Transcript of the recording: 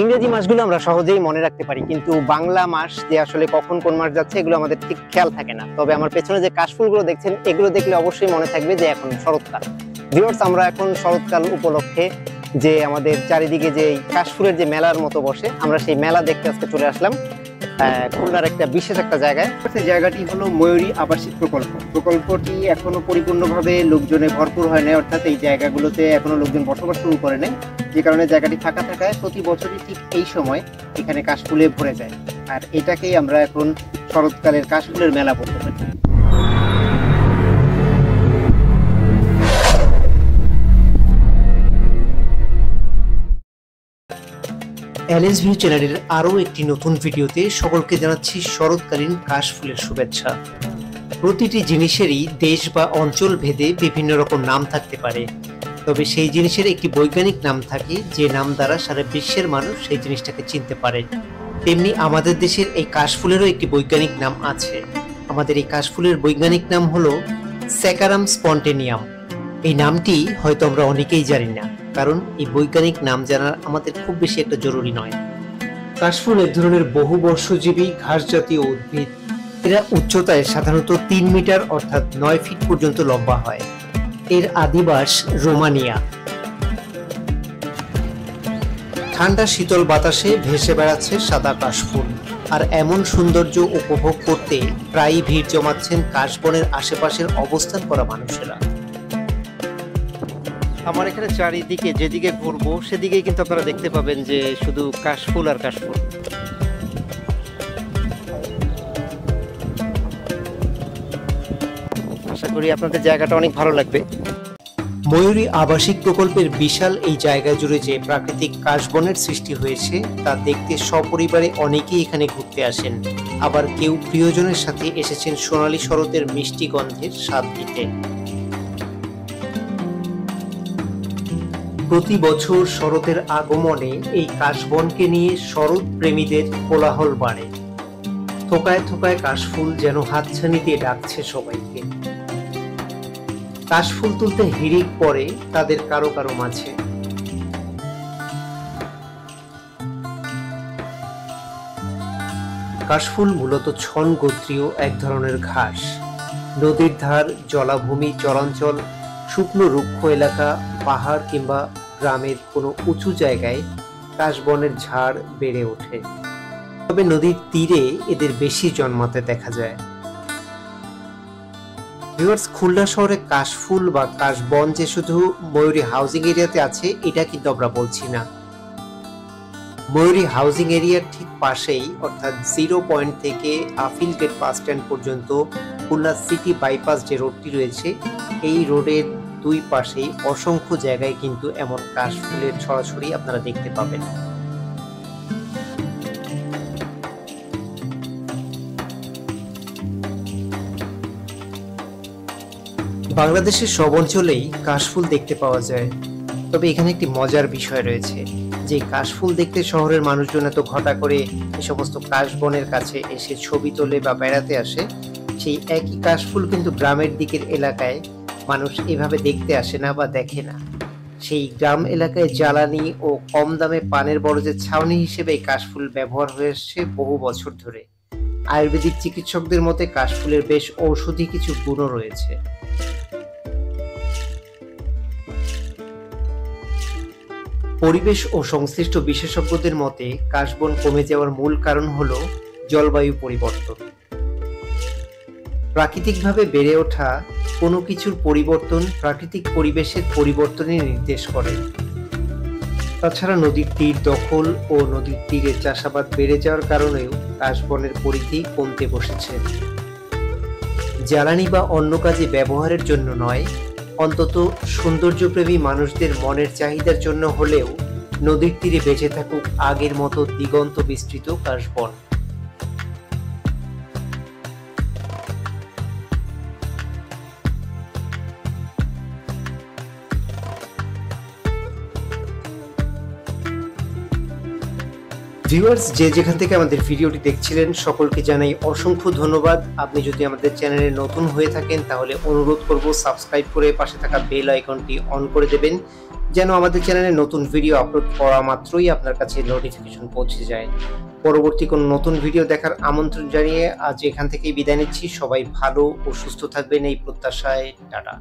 ইংরেজি মাসগুলো আমরা সহজেই মনে রাখতে পারি, কিন্তু বাংলা মাস যে আসলে কখন কোন মাস যাচ্ছে এগুলো আমাদের ঠিক খেয়াল থাকে না। তবে আমার পেছনে যে কাশফুলগুলো দেখছেন এগুলো দেখলে অবশ্যই মনে থাকবে যে এখন শরৎকাল। ভিউয়ার্স, আমরা এখন শরৎকাল উপলক্ষে যে আমাদের চারিদিকে যে কাশফুলের যে মেলার মতো বসে, আমরা সেই মেলা দেখতে আজকে চলে আসলাম খুলনার একটা বিশেষ একটা জায়গায়। সেই জায়গাটি হলো ময়ূরী আবাসিক প্রকল্প। প্রকল্পটি এখনো পরিপূর্ণভাবে লোকজনে ভরপুর হয় নাই, অর্থাৎ এই জায়গাগুলোতে এখনো লোকজন বসবাস শুরু করে নাই, যে কারণে জায়গাটি ফাঁকা থাকায় প্রতি বছরই ঠিক এই সময় এখানে কাশফুলে ভরে যায়। আর এটাকেই আমরা এখন শরৎকালের কাশফুলের মেলা বলতে পারি। এলএসভি চ্যানেলের আরো একটি নতুন ভিডিওতে সকলকে জানাচ্ছি শরৎকালীন কাশফুলের শুভেচ্ছা। প্রতিটি জিনিসেরই দেশ বা অঞ্চল ভেদে বিভিন্ন রকম নাম থাকতে পারে, তবে সেই জিনিসের একটি বৈজ্ঞানিক নাম থাকে যে নাম দ্বারা সারা বিশ্বের মানুষ সেই জিনিসটাকে চিনতে পারে। তেমনি আমাদের দেশের এই কাশফুলেরও একটি বৈজ্ঞানিক নাম আছে। আমাদের এই কাশফুলের বৈজ্ঞানিক নাম হলো স্যাকারাম স্পন্টেনিয়াম। এই নামটি হয়তো আমরা অনেকেই জানি না, কারণ এই বৈজ্ঞানিক নাম জানার আমাদের খুব বেশি একটা জরুরি নয়। কাশফুল এক ধরনের বহু বর্ষজীবী ঘাস জাতীয় উদ্ভিদ। এরা উচ্চতায় সাধারণত 3 মিটার অর্থাৎ 9 ফিট পর্যন্ত লম্বা হয়। এর আদিবাস রোমানিয়া। ঠান্ডা শীতল বাতাসে ভেসে বেড়াচ্ছে সাদা কাশফুল, আর এমন সৌন্দর্য উপভোগ করতে প্রায়ই ভিড় জমাচ্ছেন কাশবনের আশেপাশের অবস্থান করা মানুষেরা। আমার এখানে চারিদিকে যেদিকে ঘুরবো সেদিকেই কিন্তু আপনারা দেখতে পাবেন যে শুধু কাশফুল আর কাশফুল। আশা করি আপনাদের জায়গাটা অনেক ভালো লাগবে। ময়ূরী আবাসিক প্রকল্পের বিশাল এই জায়গা জুড়ে যে প্রাকৃতিক কাশবনের সৃষ্টি হয়েছে তা দেখতে সপরিবারে অনেকেই এখানে ঘুরতে আসেন। আবার কেউ প্রিয়জনের সাথে এসেছেন সোনালী শরতের মিষ্টি গন্ধের স্বাদ দিতে। প্রতি বছর শরতের আগমনে এই কাশবনকে নিয়ে শরৎ প্রেমীদের কোলাহল বাড়ে। থোকায় থোকায় কাশফুল যেন হাতছানি দিয়ে ডাকছে সবাইকে। কাশফুল তুলতে হিড়িক পড়ে তাদের কারো কারো মাঝে। কাশফুল মূলত ছন গোত্রীয় এক ধরনের ঘাস। নদীর ধার, জলাভূমি, চরাঞ্চল, শুকনো রুক্ষ এলাকা, পাহাড় কিংবা গ্রামের কোনো উঁচু জায়গায় কাশবনের ঝাড় বেড়ে ওঠে। তবে নদীর তীরে এদের বেশি জন্মাতে দেখা যায়। ভিউয়ার্স, খুলনা শহরে কাশফুল বা কাশবন যে শুধু ময়ূরী হাউজিং এরিয়াতে আছে এটা কিন্তু আমরা বলছি না। ময়ূরী হাউজিং এরিয়ার ঠিক পাশেই, অর্থাৎ 0 পয়েন্ট থেকে আফিল গেট বাস স্ট্যান্ড পর্যন্ত খুলনা সিটি বাইপাস যে রোডটি রয়েছে, এই রোডের দুই পাশেই অসংখ্য জায়গায় কিন্তু এমন কাশফুলের ছড়াছড়ি আপনারা দেখতে পাবেন। বাংলাদেশের সব অঞ্চলেই কাশফুল দেখতে পাওয়া যায়, তবে এখানে একটি মজার বিষয় রয়েছে যে কাশফুল দেখতে শহরের মানুষজন এত ঘটা করে এই সমস্ত কাশবনের কাছে এসে ছবি তোলে বা বেড়াতে আসে, সেই একই কাশফুল কিন্তু গ্রামের দিকের এলাকায় মানুষ এভাবে দেখতে আসে না বা দেখে না। সেই গ্রাম এলাকায় জ্বালানি ও কম দামে পানের বরজের ছাউনি হিসেবে এই কাশফুল ব্যবহার হয়ে আসছে বহু বছর ধরে। আয়ুর্বেদিক চিকিৎসকদের মতে কাশফুলের বেশ ঔষধি কিছু গুণও রয়েছে। পরিবেশ ও সংশ্লিষ্ট বিশেষজ্ঞদের মতে কাশবন কমে যাওয়ার মূল কারণ হলো জলবায়ু পরিবর্তন। প্রাকৃতিকভাবে বেড়ে ওঠা কোনো কিছুর পরিবর্তন প্রাকৃতিক পরিবেশের পরিবর্তনই নির্দেশ করে। তাছাড়া নদীর তীর দখল ও নদীর তীরে চাষাবাদ বেড়ে যাওয়ার কারণেও কাশবনের পরিধি কমতে বসেছে। জ্বালানি বা অন্য কাজে ব্যবহারের জন্য নয়, অন্তত সৌন্দর্যপ্রেমী মানুষদের মনের চাহিদার জন্য হলেও নদীর তীরে বেঁচে থাকুক আগের মতো দিগন্ত বিস্তৃত কাশবন। ভিউয়ার্স, যে যেখান থেকে আমাদের ভিডিওটি দেখছিলেন সকলকে জানাই অসংখ্য ধন্যবাদ। আপনি যদি আমাদের চ্যানেলে নতুন হয়ে থাকেন তাহলে অনুরোধ করব সাবস্ক্রাইব করে পাশে থাকা বেল আইকনটি অন করে দেবেন, যেন আমাদের চ্যানেলে নতুন ভিডিও আপলোড করা মাত্রই আপনার কাছে নোটিফিকেশন পৌঁছে যায়। পরবর্তী কোনো নতুন ভিডিও দেখার আমন্ত্রণ জানিয়ে আজ এখান থেকেই বিদায় নিচ্ছি। সবাই ভালো ও সুস্থ থাকবেন এই প্রত্যাশায়। টাটা।